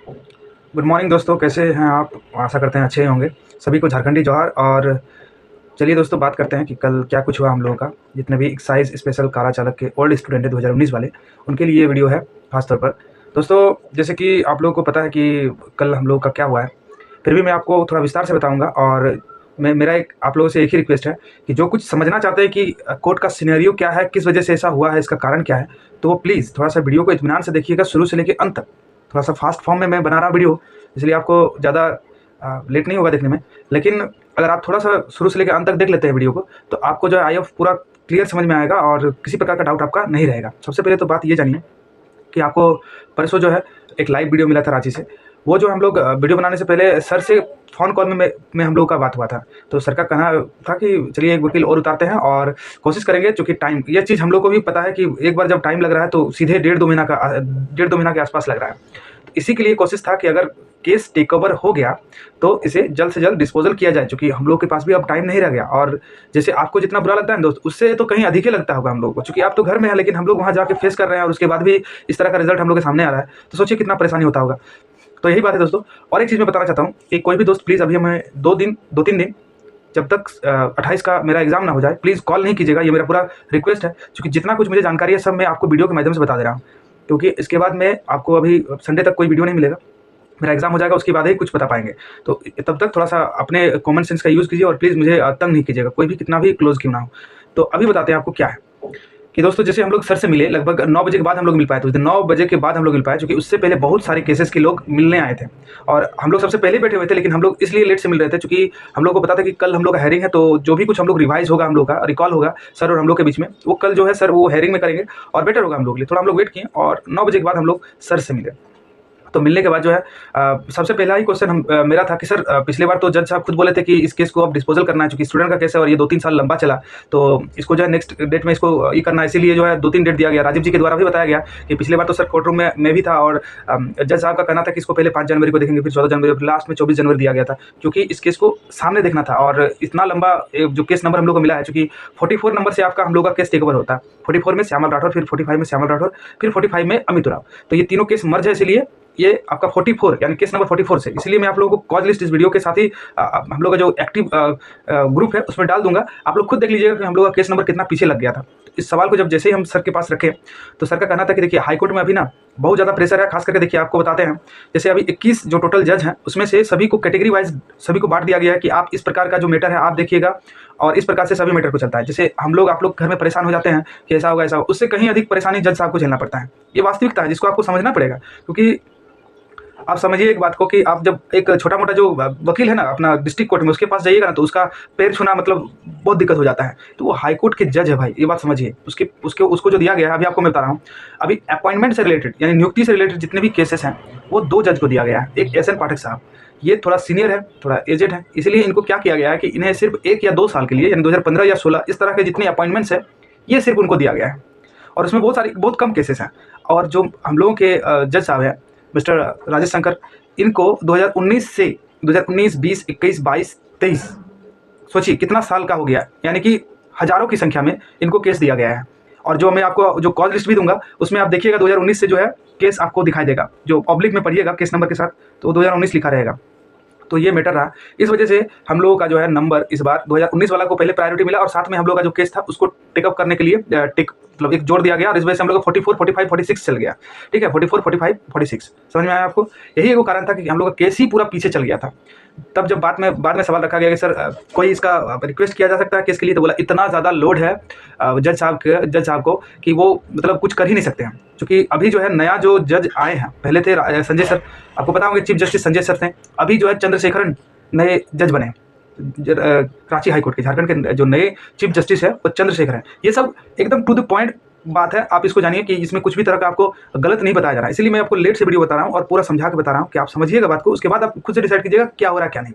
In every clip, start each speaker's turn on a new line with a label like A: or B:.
A: Good morning दोस्तों, कैसे हैं आप? आशा करते हैं अच्छे ही होंगे। सभी को झारखंडी जोहार। और चलिए दोस्तों, बात करते हैं कि कल क्या कुछ हुआ हम लोगों का। जितने भी एक्साइज स्पेशल कारा चालक के ओल्ड स्टूडेंट है 2019 वाले, उनके लिए ये वीडियो है खासतौर पर। दोस्तों, जैसे कि आप लोगों को पता है कि कल हम लोगों का क्या हुआ है, फिर भी मैं आपको थोड़ा विस्तार से बताऊंगा। और मेरा एक आप लोगों से एक ही रिक्वेस्ट है कि जो कुछ समझना चाहते हैं कि कोर्ट का सिनेरियो क्या है, किस वजह से ऐसा हुआ है, इसका कारण क्या है, तो वो प्लीज़ थोड़ा सा वीडियो को इत्मीनान से देखिएगा, शुरू से लेकर अंत तक। थोड़ा सा फास्ट फॉर्म में मैं बना रहा हूँ वीडियो, इसलिए आपको ज़्यादा लेट नहीं होगा देखने में। लेकिन अगर आप थोड़ा सा शुरू से लेकर अंत तक देख लेते हैं वीडियो को, तो आपको जो है आई एफ पूरा क्लियर समझ में आएगा और किसी प्रकार का डाउट आपका नहीं रहेगा। सबसे पहले तो बात ये जानिए कि आपको परसों जो है एक लाइव वीडियो मिला था रांची से। वो जो हम लोग वीडियो बनाने से पहले सर से फ़ोन कॉल में हम लोग का बात हुआ था। तो सर का कहना था कि चलिए एक वकील और उतारते हैं और कोशिश करेंगे, चूँकि टाइम, ये चीज़ हम लोग को भी पता है कि एक बार जब टाइम लग रहा है तो सीधे डेढ़ दो महीना के आसपास लग रहा है। तो इसी के लिए कोशिश था कि अगर केस टेक ओवर हो गया तो इसे जल्द से जल्द डिस्पोजल किया जाए, क्योंकि हम लोग के पास भी अब टाइम नहीं रह गया। और जैसे आपको जितना बुरा लगता है ना दोस्त, उससे तो कहीं अधिक ही लगता होगा हम लोगों को, क्योंकि आप तो घर में हैं लेकिन हम लोग वहाँ जाके फेस कर रहे हैं और उसके बाद भी इस तरह का रिजल्ट हम लोग के सामने आ रहा है। तो सोचिए कितना परेशानी होता होगा। तो यही बात है दोस्तों। और एक चीज़ मैं बताना चाहता हूँ कि कोई भी दोस्त प्लीज़ अभी हमें 2-3 दिन जब तक 28 का मेरा एग्जाम ना हो जाए, प्लीज़ कॉल नहीं कीजिएगा। ये मेरा पूरा रिक्वेस्ट है, क्योंकि जितना कुछ मुझे जानकारी है सब मैं आपको वीडियो के माध्यम से बता दे रहा हूँ। क्योंकि इसके बाद में आपको अभी संडे तक कोई वीडियो नहीं मिलेगा। मेरा एग्जाम हो जाएगा, उसके बाद ही कुछ बता पाएंगे। तो तब तक थोड़ा सा अपने कॉमन सेंस का यूज़ कीजिए और प्लीज़ मुझे तंग नहीं कीजिएगा, कोई भी कितना भी क्लोज क्यों ना हो। तो अभी बताते हैं आपको क्या है कि दोस्तों, जैसे हम लोग सर से मिले लगभग 9 बजे के बाद हम लोग मिल पाए थे। उस दिन 9 बजे के बाद हम लोग मिल पाए, क्योंकि उससे पहले बहुत सारे केसेस के लोग मिलने आए थे और हम लोग सबसे पहले बैठे हुए थे। लेकिन हम लोग इसलिए लेट से मिल रहे थे क्योंकि हम लोग को पता था कि कल हम लोग का हेयरिंग है, तो जो भी कुछ हम लोग रिवाइज होगा, हम लोग का रिकॉल होगा सर और हम लोग के बीच में, वो कल जो है सर वो हेयरिंग में करेंगे और बेटर होगा हम लोग के लिए। थोड़ा हम लोग वेट किए और 9 बजे के बाद हम लोग सर से मिले। तो मिलने के बाद जो है सबसे पहला ही क्वेश्चन मेरा था कि सर, पिछले बार तो जज साहब खुद बोले थे कि इस केस को अब डिस्पोजल करना है, क्योंकि स्टूडेंट का केस है और ये 2-3 साल लंबा चला, तो इसको जो है नेक्स्ट डेट में इसको ये करना है। इसीलिए जो है 2-3 डेट दिया गया। राजीव जी के द्वारा भी बताया गया कि पिछले बार तो सर कोर्ट रूम में भी था और जज साहब का कहना था कि इसको पहले 5 जनवरी को देखेंगे, फिर 14 जनवरी, फिर लास्ट में 24 जनवरी दिया गया था, क्योंकि इस केस को सामने देखना था। और इतना लंबा जो केस नंबर हम लोग को मिला है, चूँकि 44 नंबर से आपका हम लोग का केस टेक ओवर होता है। 44 में श्यामल राठौर, फिर 45 में श्यामल राठौर, फिर 45 में अमित उरांव। तो ये तीनों केस मर्ज है, इसलिए ये आपका 44 यानी केस नंबर 44 से। इसलिए मैं आप लोगों को कॉज लिस्ट इस वीडियो के साथ ही हम लोग का जो एक्टिव ग्रुप है उसमें डाल दूंगा। आप लोग खुद देख लीजिएगा कि हम लोग का केस नंबर कितना पीछे लग गया था। इस सवाल को जब जैसे ही हम सर के पास रखे, तो सर का कहना था कि देखिए हाईकोर्ट में अभी ना बहुत ज़्यादा प्रेशर है। खास करके देखिए, आपको बताते हैं, जैसे अभी 21 जो टोटल जज हैं उसमें से सभी को कैटेगरी वाइज सभी को बांट दिया गया है कि आप इस प्रकार का जो मैटर है आप देखिएगा और इस प्रकार से सभी मैटर को चलता है। जैसे हम लोग आप लोग घर में परेशान हो जाते हैं कि ऐसा होगा ऐसा होगा, उससे कहीं अधिक परेशानी जज साहब को झेलना पड़ता है। ये वास्तविकता है जिसको आपको समझना पड़ेगा। क्योंकि आप समझिए एक बात को कि आप जब एक छोटा मोटा जो वकील है ना अपना डिस्ट्रिक्ट कोर्ट में, उसके पास जाइएगा ना, तो उसका पैर छूना मतलब बहुत दिक्कत हो जाता है। तो वो हाई कोर्ट के जज है भाई, ये बात समझिए। उसको जो दिया गया है, अभी आपको मैं बता रहा हूँ, अभी अपॉइंटमेंट से रिलेटेड यानी नियुक्ति से रिलेटेड जितने भी केसेस हैं वो 2 जज को दिया गया है। एक SN पाठक साहब, ये थोड़ा सीनियर है, थोड़ा एजेड है, इसलिए इनको क्या किया गया है कि इन्हें सिर्फ 1 या 2 साल के लिए, यानी 2015 या 16 इस तरह के जितने अपॉइंटमेंट्स है ये सिर्फ उनको दिया गया है। और उसमें बहुत कम केसेस हैं। और जो हम लोगों के जज साहब हैं मिस्टर राजेश शंकर, इनको 2019 से 2019, 20, 21, 22, 23, सोचिए कितना साल का हो गया, यानी कि हज़ारों की संख्या में इनको केस दिया गया है। और जो मैं आपको जो कॉज लिस्ट भी दूंगा उसमें आप देखिएगा 2019 से जो है केस आपको दिखाई देगा। जो पब्लिक में पढ़िएगा केस नंबर के साथ, तो 2019 लिखा रहेगा। तो ये मैटर रहा। इस वजह से हम लोगों का जो है नंबर इस बार 2019 वाला को पहले प्रायोरिटी मिला और साथ में हम लोग का जो केस था उसको टेकअप करने के लिए मतलब एक जोड़ दिया गया और इस वजह से हम लोग 44, 45, 46 चल गया। ठीक है, 44, 45, 46 समझ में आया आपको? यही एक कारण था कि हम लोग का केस ही पूरा पीछे चल गया था। तब जब बाद में सवाल रखा गया कि सर कोई इसका रिक्वेस्ट किया जा सकता है केस के लिए, तो बोला इतना ज़्यादा लोड है जज साहब को कि वो मतलब कुछ कर ही नहीं सकते हैं। क्योंकि अभी जो है नया जो जज आए हैं, पहले थे संजय सर, आपको पता होगा चीफ जस्टिस संजय सर थे। अभी जो है चंद्रशेखरन नए जज बने रांची हाईकोर्ट के। झारखंड के जो नए चीफ जस्टिस है वो चंद्रशेखर हैं। ये सब एकदम टू द पॉइंट बात है, आप इसको जानिए कि इसमें कुछ भी तरह का आपको गलत नहीं बताया जा रहा है। इसलिए मैं आपको लेट से वीडियो बता रहा हूँ और पूरा समझा के बता रहा हूँ कि आप समझिएगा बात को, उसके बाद आप खुद से डिसाइड कीजिएगा क्या हो रहा है क्या नहीं।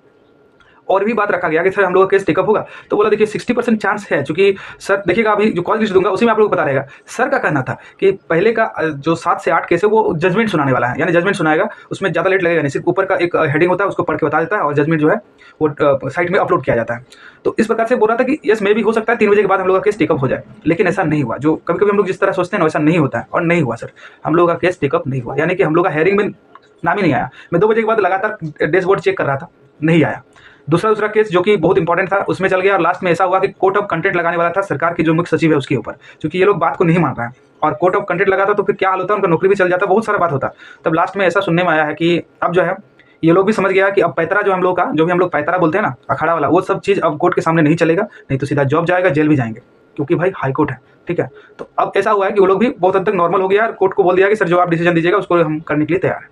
A: और भी बात रखा गया कि सर हम लोग का केस टेकअप होगा, तो बोला देखिए 60% चांस है। चूंकि सर देखिएगा अभी जो कॉल लिस्ट दूंगा उसी में आप लोग को पता रहेगा। सर का कहना था कि पहले का जो 7 से 8 केस है वो जजमेंट सुनाने वाला है, यानी जजमेंट सुनाएगा, उसमें ज़्यादा लेट लगेगा नहीं। सिर्फ ऊपर का एक हेडिंग होता है उसको पढ़ के बता देता है और जजमेंट जो है वो साइट में अपलोड किया जाता है। तो इस प्रकार से बोल रहा था कि यस, मे भी हो सकता है 3 बजे के बाद हम लोग का केस टेकअप हो जाए, लेकिन ऐसा नहीं हुआ। जो कभी कभी हम लोग जिस तरह सोचते हैं ना वैसा नहीं होता है, और नहीं हुआ सर, हम लोग का केस टेकअप नहीं हुआ। यानी कि हम लोग का हेयरिंग में नाम ही नहीं आया। मैं 2 बजे के बाद लगातार डैशबोर्ड चेक कर रहा था, नहीं आया। दूसरा केस जो कि बहुत इंपॉर्टेंट था उसमें चल गया, और लास्ट में ऐसा हुआ कि कोड ऑफ कंटेंट लगाने वाला था सरकार की जो मुख्य सचिव है उसके ऊपर, क्योंकि ये लोग बात को नहीं मान रहे हैं और कोड ऑफ कंटेंट लगाता तो फिर क्या हाल होता, उनका नौकरी भी चल जाता, बहुत सारा बात होता। तब लास्ट में ऐसा सुनने में आया है कि अब जो है ये लोग भी समझ गया कि अब पैतरा जो हम लोग का, जो भी हम लोग पैतरा बोलते हैं ना, अखाड़ा वाला, वो सब चीज़ अब कोर्ट के सामने नहीं चलेगा, नहीं तो सीधा जॉब जाएगा, जेल भी जाएंगे, क्योंकि भाई हाई कोर्ट है। ठीक है, तो अब ऐसा हुआ है कि वो लोग भी बहुत हद तक नॉर्मल हो गया और कोर्ट को बोल दिया कि सर जो आप डिसीजन दीजिएगा उसको हम करने के लिए तैयार हैं।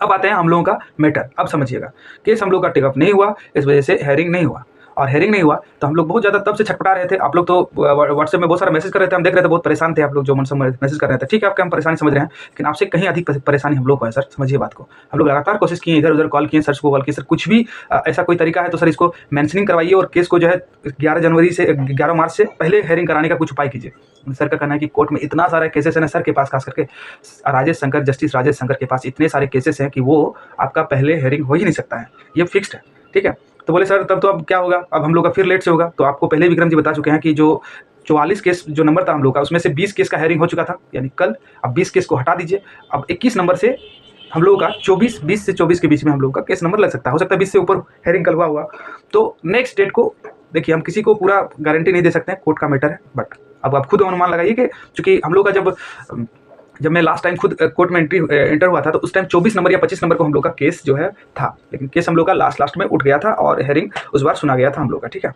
A: अब आते हैं हम लोगों का मैटर। अब समझिएगा, केस हम लोग का टेकअप नहीं हुआ, इस वजह से हेयरिंग नहीं हुआ, और हेयरिंग नहीं हुआ तो हम लोग बहुत ज़्यादा तब से छटपटा रहे थे। आप लोग तो व्हाट्सएप में बहुत सारा मैसेज कर रहे थे, हम देख रहे थे, बहुत परेशान थे आप लोग जो मन से मैसेज कर रहे थे। ठीक है, आपके हम परेशानी समझ रहे हैं, लेकिन आपसे कहीं अधिक परेशानी हम लोग को है सर, समझिए बात को। हम लोग लगातार कोशिश किए, इधर उधर कॉल किए, सर को कॉल किए, सर कुछ भी ऐसा कोई तरीका है तो सर इसको मैंशनिंग करवाइए और केस को जो है 11 मार्च से पहले हेयरिंग कराने का कुछ उपाय कीजिए। सर का कहना है कि कोर्ट में इतना सारा केसेस है ना सर के पास, खास करके जस्टिस राजेश शंकर के पास इतने सारे केसेस हैं कि वो आपका पहले हेयरिंग हो ही नहीं सकता है, ये फिक्स्ड है। ठीक है, तो बोले सर तब तो अब क्या होगा, अब हम लोग का फिर लेट से होगा। तो आपको पहले विक्रम जी बता चुके हैं कि जो 44 केस जो नंबर था हम लोग का, उसमें से 20 केस का हेयरिंग हो चुका था, यानी कल। अब 20 केस को हटा दीजिए, अब 21 नंबर से हम लोगों का 20 से 24 के बीच में हम लोग का केस नंबर लग सकता है, हो सकता है 20 से ऊपर हेयरिंग कल हुआ। तो नेक्स्ट डेट को देखिए, हम किसी को पूरा गारंटी नहीं दे सकते हैं, कोर्ट का मैटर है, बट अब आप खुद अनुमान लगाइए कि चूँकि हम लोग का जब मैं लास्ट टाइम खुद कोर्ट में एंटर हुआ था तो उस टाइम 24 नंबर या 25 नंबर को हम लोग का केस जो है था, लेकिन केस हम लोग का लास्ट में उठ गया था और हेयरिंग उस बार सुना गया था हम लोग का। ठीक है,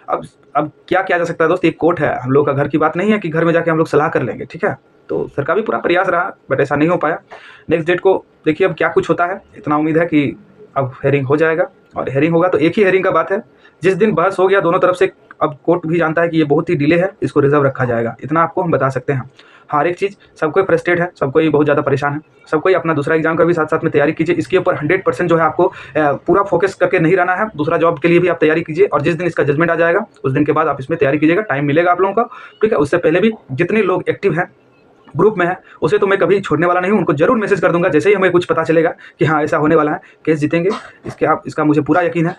A: अब क्या किया जा सकता है दोस्त, एक कोर्ट है, हम लोग का घर की बात नहीं है कि घर में जाके हम लोग सलाह कर लेंगे। ठीक है, तो सर का भी पूरा प्रयास रहा, बट ऐसा नहीं हो पाया। नेक्स्ट डेट को देखिए अब क्या कुछ होता है, इतना उम्मीद है कि अब हेयरिंग हो जाएगा, और हेयरिंग होगा तो एक ही हेयरिंग का बात है, जिस दिन बहस हो गया दोनों तरफ से, अब कोर्ट भी जानता है कि ये बहुत ही डिले है, इसको रिजर्व रखा जाएगा, इतना आपको हम बता सकते हैं। हर एक चीज़, सब कोई फ्रस्ट्रेट है, सब कोई बहुत ज़्यादा परेशान है, सब कोई अपना दूसरा एग्जाम का भी साथ साथ में तैयारी कीजिए। इसके ऊपर 100% जो है आपको पूरा फोकस करके नहीं रहना है, दूसरा जॉब के लिए भी आप तैयारी कीजिए, और जिस दिन इसका जजमेंट आ जाएगा उस दिन के बाद आप इसमें तैयारी कीजिएगा, टाइम मिलेगा आप लोगों का। ठीक है, उससे पहले भी जितने लोग एक्टिव हैं ग्रुप में है, उसे तो मैं कभी छोड़ने वाला नहीं हूँ, उनको जरूर मैसेज कर दूंगा जैसे ही हमें कुछ पता चलेगा कि हाँ ऐसा होने वाला है, केस जीतेंगे, इसका मुझे पूरा यकीन है।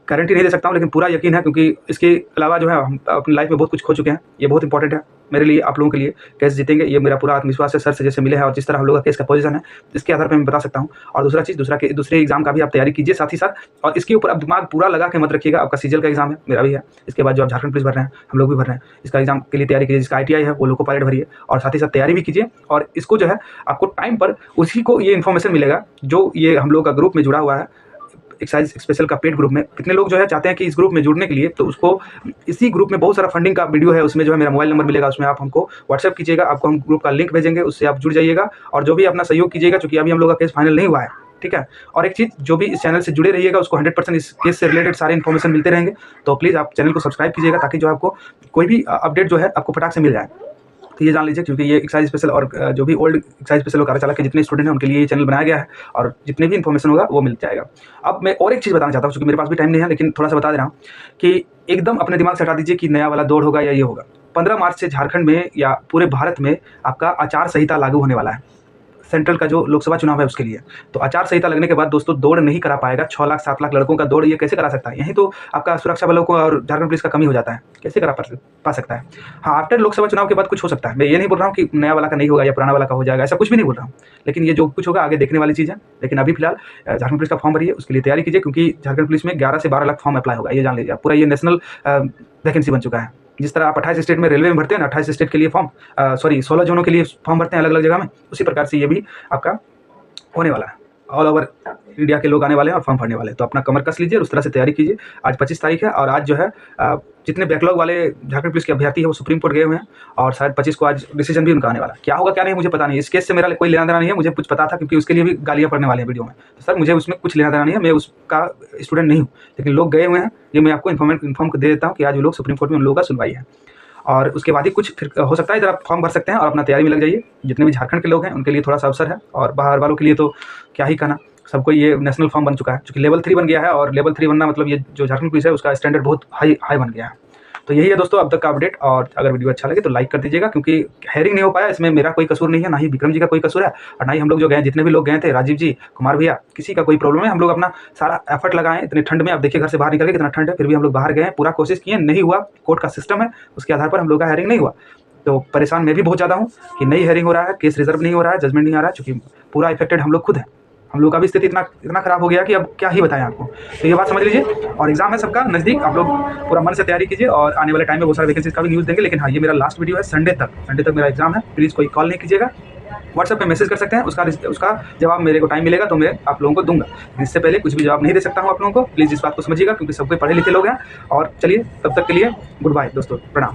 A: गारंटी नहीं दे सकता हूँ, लेकिन पूरा यकीन है, क्योंकि इसके अलावा जो है हम अपनी लाइफ में बहुत कुछ खो चुके हैं, ये बहुत इंपॉर्टेंट है मेरे लिए, आप लोगों के लिए। केस जीतेंगे, ये मेरा पूरा आत्मविश्वास है, सर से जैसे मिले हैं और जिस तरह हम लोग का केस का पोजीशन है, इसके आधार पर मैं बता सकता हूँ। और दूसरा चीज़, दूसरे एग्जाम का भी आप तैयारी कीजिए साथ ही साथ, और इसके ऊपर आप दिमाग पूरा लगा के मत रखिएगा। आपका सीजीएल का एग्जाम है, मेरा भी है, इसके बाद जो आप झारखंड पुलिस भर रहे हैं, हम लोग भी भर रहे हैं, इसका एग्जाम के लिए तैयारी कीजिए। जिसका ITI है वो लोको पायलट भरिए, और साथ ही साथ तैयारी भी कीजिए, और इसको जो है आपको टाइम पर उसी को ये इन्फॉर्मेशन मिलेगा जो ये हम लोग का ग्रुप में जुड़ा हुआ है, एक्साइज स्पेशल का पेड ग्रुप में। कितने लोग जो है चाहते हैं कि इस ग्रुप में जुड़ने के लिए, तो उसको इसी ग्रुप में बहुत सारा फंडिंग का वीडियो है, उसमें जो है मेरा मोबाइल नंबर मिलेगा, उसमें आप हमको व्हाट्सएप कीजिएगा, आपको हम ग्रुप का लिंक भेजेंगे, उससे आप जुड़ जाइएगा और जो भी अपना सहयोग कीजिएगा, क्योंकि अभी हम लोग का केस फाइनल नहीं हुआ है। ठीक है, और एक चीज़, जो भी इस चैनल से जुड़े रहिएगा उसको 100% इस केस से रिलेटेड सारे इन्फॉर्मेशन मिलते रहेंगे, तो प्लीज़ आप चैनल को सब्सक्राइब कीजिएगा, ताकि जो आपको कोई भी अपडेट जो है आपको फटाक से मिल जाए। तो ये जान लीजिए, क्योंकि ये एक्साइज स्पेशल और जो भी ओल्ड एक्साइज स्पेशल और कार्यचालक के जितने स्टूडेंट हैं उनके लिए ये चैनल बनाया गया है, और जितने भी इन्फॉर्मेशन होगा वो मिल जाएगा। अब मैं और एक चीज़ बताना चाहता हूँ, क्योंकि मेरे पास भी टाइम नहीं है, लेकिन थोड़ा सा बता दे रहा हूँ कि एकदम अपने दिमाग से हटा दीजिए कि नया वाला दौड़ होगा या ये होगा। 15 मार्च से झारखंड में या पूरे भारत में आपका आचार संहिता लागू होने वाला है, सेंट्रल का जो लोकसभा चुनाव है उसके लिए। तो आचार संहिता लगने के बाद दोस्तों दौड़ नहीं करा पाएगा, 6 लाख 7 लाख लड़कों का दौड़ ये कैसे करा सकता है? यहीं तो आपका सुरक्षा बलों को और झारखंड पुलिस का कमी हो जाता है, कैसे करा पा सकता है? हाँ, आफ्टर लोकसभा चुनाव के बाद कुछ हो सकता है, मैं ये नहीं बोल रहा हूँ कि नया वाला का नहीं होगा या पुराना वाला का हो जाएगा, ऐसा कुछ भी नहीं बोल रहा हूँ, लेकिन ये जो कुछ होगा आगे देखने वाली चीज़ है। लेकिन अभी फिलहाल झारखंड पुलिस का फॉर्म भरिए, उसके लिए तैयारी कीजिए, क्योंकि झारखंड पुलिस में 11 से 12 लाख फॉर्म अप्लाई होगा, ये जान लीजिए। पूरा ये नेशनल वैकेंसी बन चुका है। जिस तरह आप 28 स्टेट में रेलवे में भरते हैं ना, 28 स्टेट के लिए फॉर्म, 16 जोनों के लिए फॉर्म भरते हैं अलग अलग जगह में, उसी प्रकार से ये भी आपका होने वाला है। ऑल ओवर इंडिया के लोग आने वाले हैं और फॉर्म भरने वाले हैं, तो अपना कमर कस लीजिए, उस तरह से तैयारी कीजिए। आज 25 तारीख है, और आज जो है जितने बैकलॉग वाले झारखंड पुलिस के अभ्यर्थी है वो सुप्रीम कोर्ट गए हुए हैं, और शायद 25 को आज डिसीजन भी उनका आने वाला है। क्या होगा क्या नहीं मुझे पता नहीं, इस केस से मेरा कोई लेना देना नहीं है, मुझे कुछ पता था क्योंकि उसके लिए भी गालियाँ पड़ने वाली हैं वीडियो में, तो सर मुझे उसमें कुछ लेना देना नहीं है, मैं उसका स्टूडेंट नहीं हूँ, लेकिन लोग गए हुए हैं, ये मैं आपको इन्फॉर्म दे देता हूँ कि आज वो लोग सुप्रीम कोर्ट में उन लोगों का सुनवाई है, और उसके बाद ही कुछ फिर हो सकता है। इधर आप फॉर्म भर सकते हैं और अपना तैयारी में लग जाइए। जितने भी झारखंड के लोग हैं उनके लिए थोड़ा सा अवसर है, और बाहर वालों के लिए तो क्या ही कहना, सबको ये नेशनल फॉर्म बन चुका है, क्योंकि लेवल 3 बन गया है, और लेवल 3 बनना मतलब ये जो झारखंड पुलिस है उसका स्टैंडर्ड बहुत हाई बन गया है। तो यही है दोस्तों अब तक का अपडेट, और अगर वीडियो अच्छा लगे तो लाइक कर दीजिएगा, क्योंकि हेयरिंग नहीं हो पाया, इसमें मेरा कोई कसूर नहीं है, ना ही विक्रम जी का कोई कसूर है, और ना ही हम लोग जो गए, जितने भी लोग गए थे, राजीव जी, कुमार भैया, किसी का कोई प्रॉब्लम है। हम लोग अपना सारा एफर्ट लगाएं इतनी ठंड में, आप देखिए घर से बाहर निकल के कितना ठंड है, फिर भी हम लोग बाहर गए, पूरा कोशिश किए, नहीं हुआ। कोर्ट का सिस्टम है, उसके आधार पर हम लोग का हेयरिंग नहीं हुआ। तो परेशान मैं भी बहुत ज़्यादा हूँ कि नई हेयरिंग हो रहा है, केस रिजर्व नहीं हो रहा है, जजमेंट नहीं आ रहा है, चूँकि पूरा इफेक्टेड हम लोग खुद हैं। हम लोग का भी स्थिति इतना इतना खराब हो गया कि अब क्या ही बताएं आपको। तो ये बात समझ लीजिए। और एग्जाम है सबका नज़दीक, आप लोग पूरा मन से तैयारी कीजिए और आने वाले टाइम में बहुत सारे वैकेंसीज का भी न्यूज़ देंगे। लेकिन हाँ, ये मेरा लास्ट वीडियो है, संडे तक मेरा एग्जाम है। प्लीज़ कोई कॉल नहीं कीजिएगा, व्हाट्सएप पे मैसेज कर सकते हैं, उसका जवाब मेरे को टाइम मिलेगा तो मैं आप लोगों को दूंगा। इससे पहले कुछ भी जवाब नहीं दे सकता हूँ आप लोगों को। प्लीज़ इस बात को समझिएगा, क्योंकि सब कोई पढ़े लिखे लोग हैं। और चलिए, तब तक के लिए गुड बाय दोस्तों, प्रणाम।